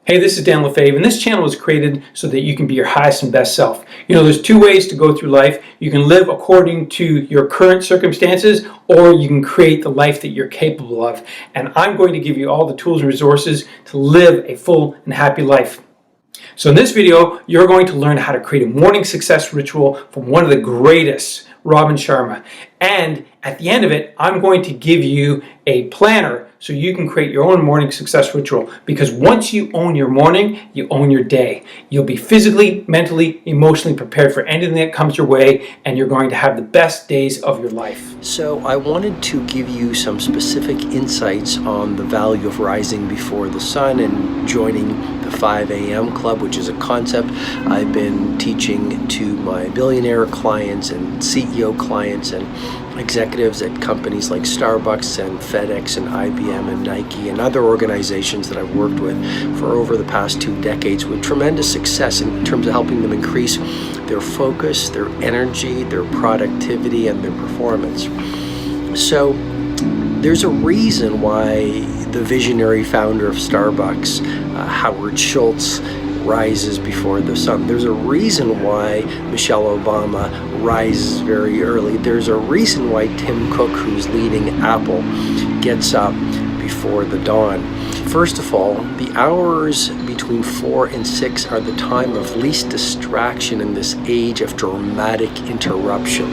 Hey, this is Dan LeFave, and this channel was created so that you can be your highest and best self. You know, there's two ways to go through life. You can live according to your current circumstances, or you can create the life that you're capable of. And I'm going to give you all the tools and resources to live a full and happy life. So in this video, you're going to learn how to create a morning success ritual from one of the greatest, Robin Sharma. And at the end of it, I'm going to give you a planner so you can create your own morning success ritual. Because once you own your morning, you own your day. You'll be physically, mentally, emotionally prepared for anything that comes your way, and you're going to have the best days of your life. So I wanted to give you some specific insights on the value of rising before the sun and joining the 5 a.m. club, which is a concept I've been teaching to my billionaire clients and CEO clients and executives at companies like Starbucks and FedEx and IBM and Nike and other organizations that I've worked with for over the past 2 decades with tremendous success in terms of helping them increase their focus, their energy, their productivity, and their performance. So there's a reason why the visionary founder of Starbucks, Howard Schultz, rises before the sun. There's a reason why Michelle Obama rises very early. There's a reason why Tim Cook, who's leading Apple, gets up before the dawn. First of all, the hours between 4 and 6 are the time of least distraction in this age of dramatic interruption.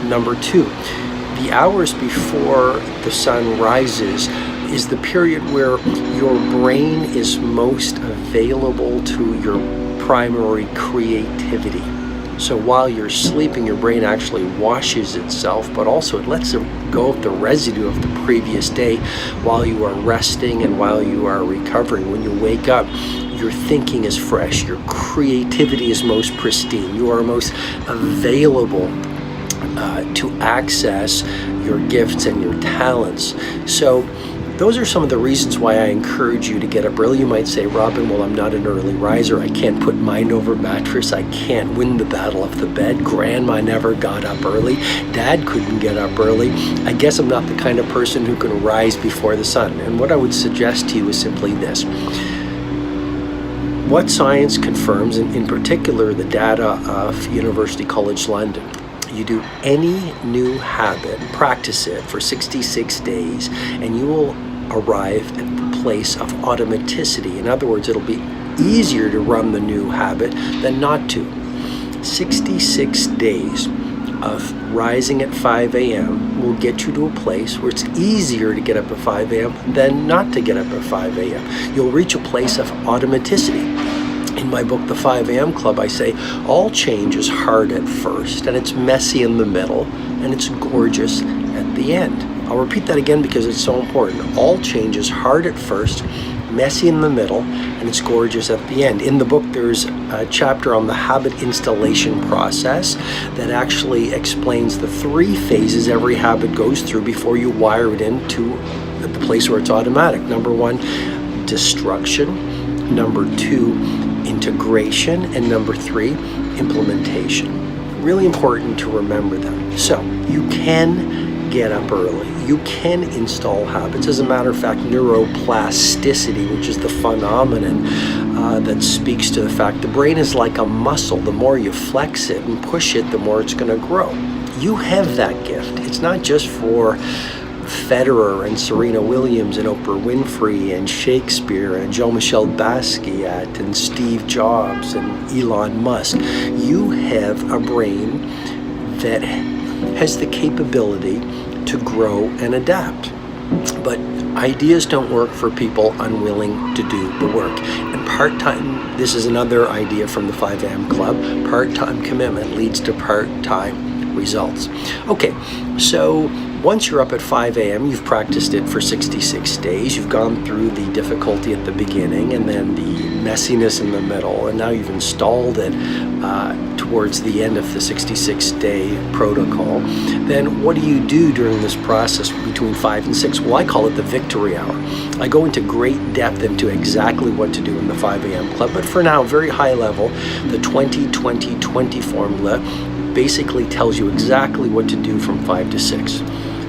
Number 2, the hours before the sun rises is the period where your brain is most available to your primary creativity. So while you're sleeping, your brain actually washes itself, but also it lets go of the residue of the previous day while you are resting and while you are recovering. When you wake up, your thinking is fresh, your creativity is most pristine, you are most available to access your gifts and your talents. So those are some of the reasons why I encourage you to get up early. You might say, Robin, well, I'm not an early riser. I can't put mind over mattress. I can't win the battle of the bed. Grandma never got up early. Dad couldn't get up early. I guess I'm not the kind of person who can rise before the sun. And what I would suggest to you is simply this. What science confirms, and in particular the data of University College London, you do any new habit, practice it for 66 days, and you will arrive at the place of automaticity. In other words, it'll be easier to run the new habit than not to. 66 days of rising at 5 a.m. will get you to a place where it's easier to get up at 5 a.m. than not to get up at 5 a.m. You'll reach a place of automaticity. In my book, The 5 a.m. Club, I say all change is hard at first, and it's messy in the middle, and it's gorgeous at the end. I'll repeat that again because it's so important. All change is hard at first, messy in the middle, and it's gorgeous at the end. In the book, there's a chapter on the habit installation process that actually explains the 3 phases every habit goes through before you wire it into the place where it's automatic. Number 1, destruction. Number 2, integration, and number 3, implementation. Really important to remember that. So you can get up early. You can install habits. As a matter of fact, neuroplasticity, which is the phenomenon that speaks to the fact the brain is like a muscle. The more you flex it and push it, the more it's going to grow. You have that gift. It's not just for Federer and Serena Williams and Oprah Winfrey and Shakespeare and Jean-Michel Basquiat and Steve Jobs and Elon Musk. You have a brain that has the capability to grow and adapt. But ideas don't work for people unwilling to do the work. And part-time, this is another idea from the 5 a.m. Club, part-time commitment leads to part-time results. Okay, so once you're up at 5 a.m., you've practiced it for 66 days, you've gone through the difficulty at the beginning and then the messiness in the middle, and now you've installed it towards the end of the 66-day protocol. Then what do you do during this process between 5 and 6? Well, I call it the victory hour. I go into great depth into exactly what to do in the 5 a.m. Club, but for now, very high level, the 20-20-20 formula basically tells you exactly what to do from 5 to 6.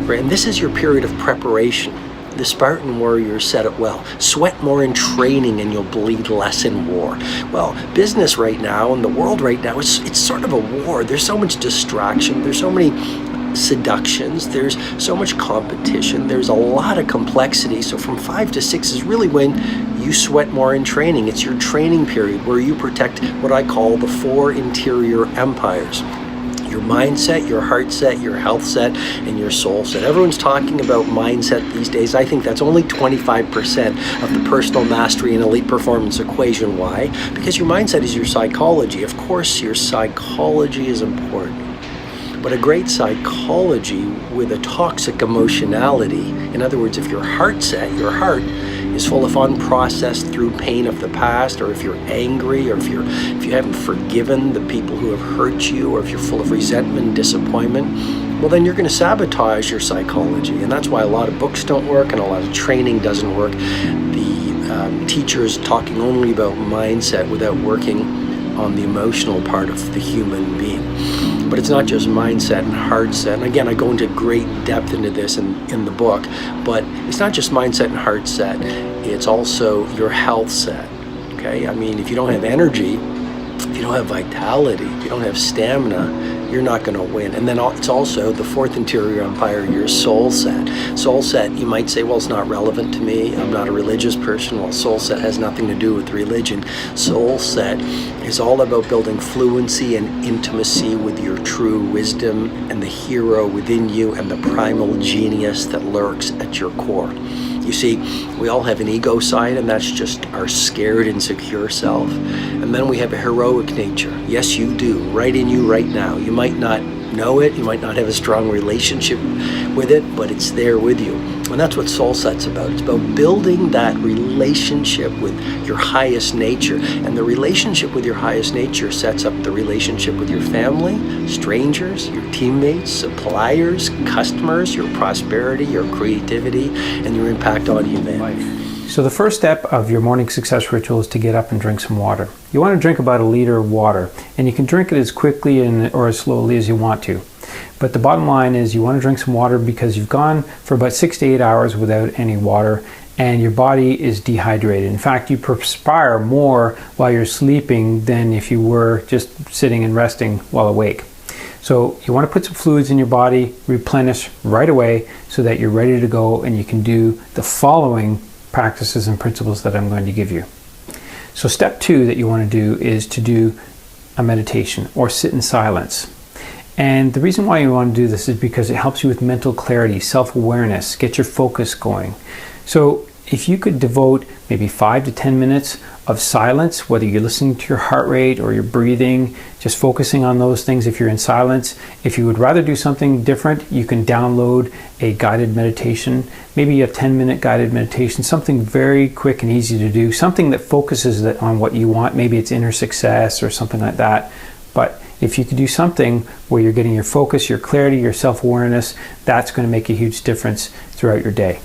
Right? And this is your period of preparation. The Spartan warriors said it well. Sweat more in training and you'll bleed less in war. Well, business right now and the world right now, it's sort of a war. There's so much distraction. There's so many seductions. There's so much competition. There's a lot of complexity. So from 5 to 6 is really when you sweat more in training. It's your training period where you protect what I call the 4 interior empires. Your mindset, your heart set, your health set, and your soul set. Everyone's talking about mindset these days. I think that's only 25% of the personal mastery and elite performance equation. Why? Because your mindset is your psychology. Of course, your psychology is important. But a great psychology with a toxic emotionality, in other words, if your heart set, your heart is full of unprocessed through pain of the past, or if you're angry, or if you haven't forgiven the people who have hurt you, or if you're full of resentment and disappointment, well, then you're going to sabotage your psychology. And that's why a lot of books don't work and a lot of training doesn't work. The teachers talking only about mindset without working on the emotional part of the human being. But it's not just mindset and heart set. And again, I go into great depth into this in the book, but it's not just mindset and heart set. It's also your health set, okay? I mean, if you don't have energy, if you don't have vitality, if you don't have stamina, you're not going to win. And then it's also the 4th interior empire, your soul set. Soul set, you might say, well, it's not relevant to me. I'm not a religious person. Well, soul set has nothing to do with religion. Soul set is all about building fluency and intimacy with your true wisdom and the hero within you and the primal genius that lurks at your core. You see, we all have an ego side, and that's just our scared, insecure self. And then we have a heroic nature. Yes, you do, right in you right now. You might not know it, you might not have a strong relationship with it, but it's there with you. And that's what soul set's about. It's about building that relationship with your highest nature. And the relationship with your highest nature sets up the relationship with your family, strangers, your teammates, suppliers, customers, your prosperity, your creativity, and your impact on humanity. So the first step of your morning success ritual is to get up and drink some water. You want to drink about 1 liter of water, and you can drink it as quickly or as slowly as you want to. But the bottom line is you want to drink some water because you've gone for about 6 to 8 hours without any water, and your body is dehydrated. In fact, you perspire more while you're sleeping than if you were just sitting and resting while awake. So you want to put some fluids in your body, replenish right away so that you're ready to go and you can do the following practices and principles that I'm going to give you. So step 2 that you want to do is to do a meditation or sit in silence. And the reason why you want to do this is because it helps you with mental clarity, self-awareness, get your focus going. So if you could devote maybe 5 to 10 minutes of silence, whether you're listening to your heart rate or you're breathing, just focusing on those things if you're in silence. If you would rather do something different, you can download a guided meditation, maybe a 10-minute guided meditation, something very quick and easy to do, something that focuses on what you want. Maybe it's inner success or something like that. But if you could do something where you're getting your focus, your clarity, your self-awareness, that's going to make a huge difference throughout your day.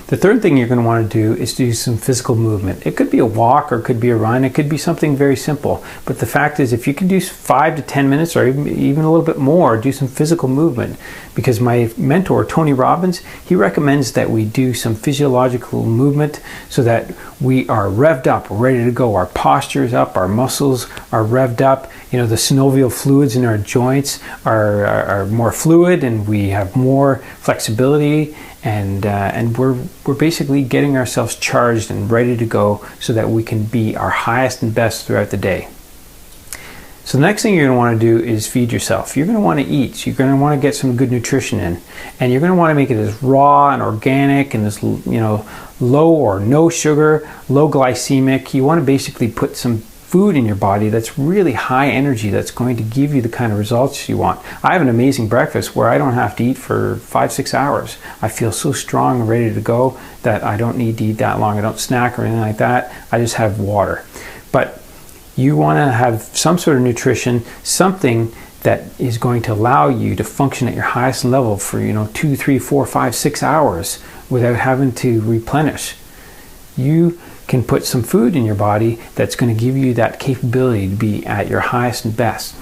The third thing you're going to want to do is to do some physical movement. It could be a walk or it could be a run. It could be something very simple. But the fact is, if you can do 5 to 10 minutes or even a little bit more, do some physical movement. Because my mentor, Tony Robbins, he recommends that we do some physiological movement so that we are revved up, ready to go. Our posture is up, our muscles are revved up. You know, the synovial fluids in our joints are more fluid, and we have more flexibility. And we're basically getting ourselves charged and ready to go so that we can be our highest and best throughout the day. So the next thing you're going to want to do is feed yourself. You're going to want to eat. You're going to want to get some good nutrition in, and you're going to want to make it as raw and organic and as low or no sugar, low glycemic. You want to basically put some food in your body that's really high energy, that's going to give you the kind of results you want. I have an amazing breakfast where I don't have to eat for 5-6 hours. I feel so strong and ready to go that I don't need to eat that long. I don't snack or anything like that. I just have water. But you want to have some sort of nutrition, something that is going to allow you to function at your highest level for 2, 3, 4, 5, 6 hours without having to replenish. You can put some food in your body that's going to give you that capability to be at your highest and best.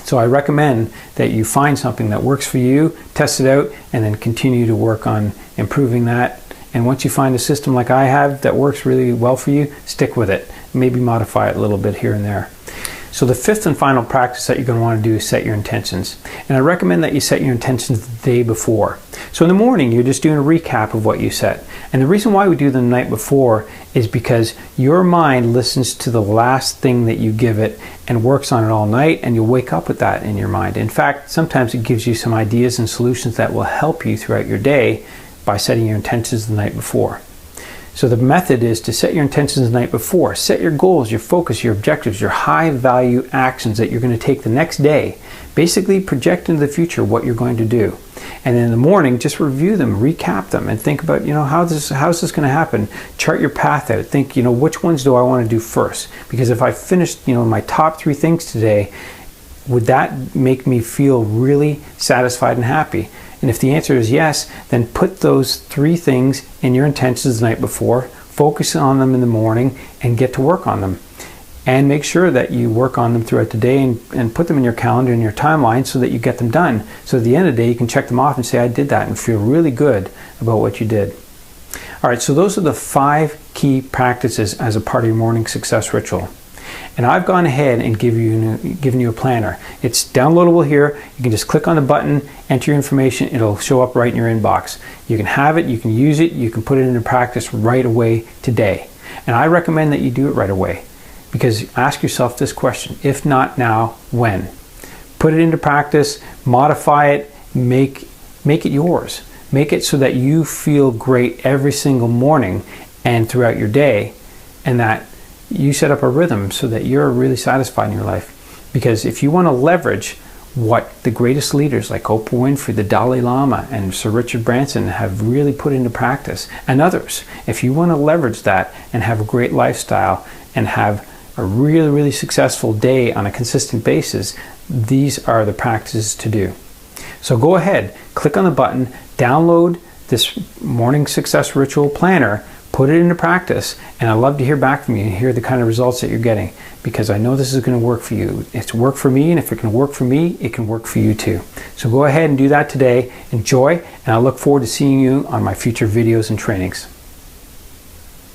So I recommend that you find something that works for you, test it out, and then continue to work on improving that And once you find a system like I have that works really well for you, stick with it. Maybe modify it a little bit here and there. So the fifth and final practice that you're going to want to do is set your intentions. And I recommend that you set your intentions the day before. So in the morning, you're just doing a recap of what you set. And the reason why we do them the night before is because your mind listens to the last thing that you give it and works on it all night, and you'll wake up with that in your mind. In fact, sometimes it gives you some ideas and solutions that will help you throughout your day by setting your intentions the night before. So the method is to set your intentions the night before. Set your goals, your focus, your objectives, your high value actions that you're going to take the next day. Basically project into the future what you're going to do. And in the morning, just review them, recap them, and think about, how's this going to happen? Chart your path out. Think, which ones do I want to do first? Because if I finished, my top 3 things today, would that make me feel really satisfied and happy? And if the answer is yes, then put those 3 things in your intentions the night before, focus on them in the morning, and get to work on them. And make sure that you work on them throughout the day and put them in your calendar and your timeline so that you get them done. So at the end of the day, you can check them off and say, I did that, and feel really good about what you did. All right, so those are the 5 key practices as a part of your morning success ritual. And I've gone ahead and given you a planner. It's downloadable here. You can just click on the button, enter your information, it'll show up right in your inbox. You can have it, you can use it, you can put it into practice right away today. And I recommend that you do it right away, because ask yourself this question: if not now, when? Put it into practice, modify it, make it yours. Make it so that you feel great every single morning and throughout your day, and that you set up a rhythm so that you're really satisfied in your life. Because if you want to leverage what the greatest leaders like Oprah Winfrey, the Dalai Lama, and Sir Richard Branson have really put into practice, and others, if you want to leverage that and have a great lifestyle and have a really, really successful day on a consistent basis, these are the practices to do. So go ahead, click on the button, download this morning success ritual planner, put it into practice, and I'd love to hear back from you and hear the kind of results that you're getting, because I know this is going to work for you. It's worked for me, and if it can work for me, it can work for you too. So go ahead and do that today. Enjoy, and I look forward to seeing you on my future videos and trainings.